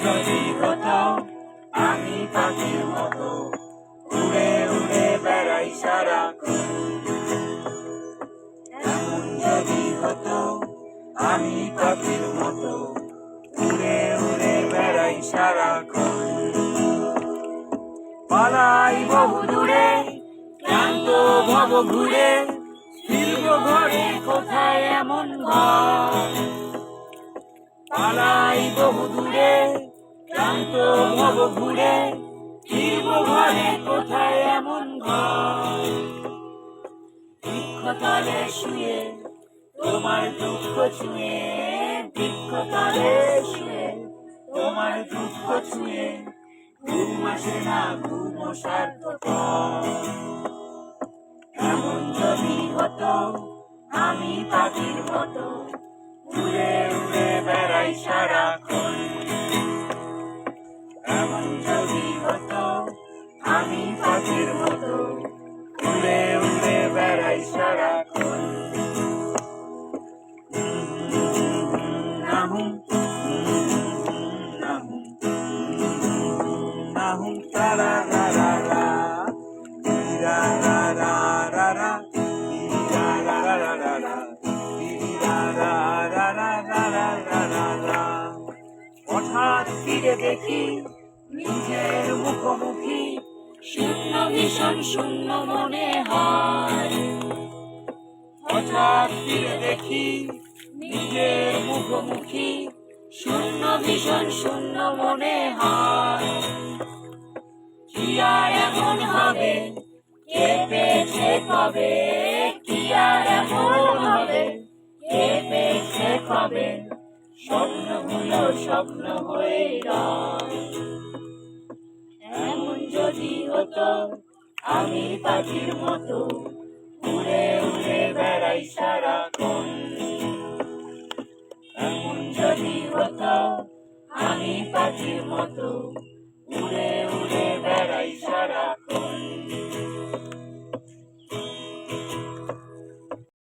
যদি হতো আমি পাখির মতো উড়ে উড়ে বেড়াই সারাক্ষণ। এমন যদি হতো আমি পাখির মতো উড়ে উড়ে বেড়াই সারাক্ষণ। পালাই বহু দূরে ক্লান্ত ভব ঘুরে ফিরব ঘরে কোথায় এমন ঘর। পালাই বহু দূরে ক্লান্ত ভব ঘুরে ফিরব ঘরে কোথায় এমন ঘর। বৃক্ষতলে শুয়ে তোমার দুঃখ ছুঁয়ে, বৃক্ষতলে শুয়ে তোমার দুঃখ ছুঁয়ে ঘুম আসে না, ঘুম সার্থকর। এমন যদি হতো আমি পাখির মতো উড়ে উড়ে বেড়াই সারাক্ষণ। এমন যদি হতো আমি পাখির মতো উড়ে উড়ে বেড়াই সারাক্ষণ। নাহুম নাহুম নাহুম তারা রা রা রা রা রা রা রা রা রা রা রা রা রা রা রা রা রা রা। হঠাৎ ফিরে দেখি নিজের মুখোমুখি শূন্য ভীষণ শূন্য মনে হয়। হঠাৎ ফিরে দেখি নিজের মুখোমুখি শূন্য ভীষণ শূন্য মনে হয়। কি আর এমন হবে কে পেয়েছে কবে, কি আর এমন হবে কে পেয়েছে কবে, স্বপ্নগুলো স্বপ্ন হয়ে রয়। এমন যদি হতো আমি পাখির মতো উড়ে উড়ে বেড়াই সারাক্ষণ। এমন যদি হতো আমি পাখির মতো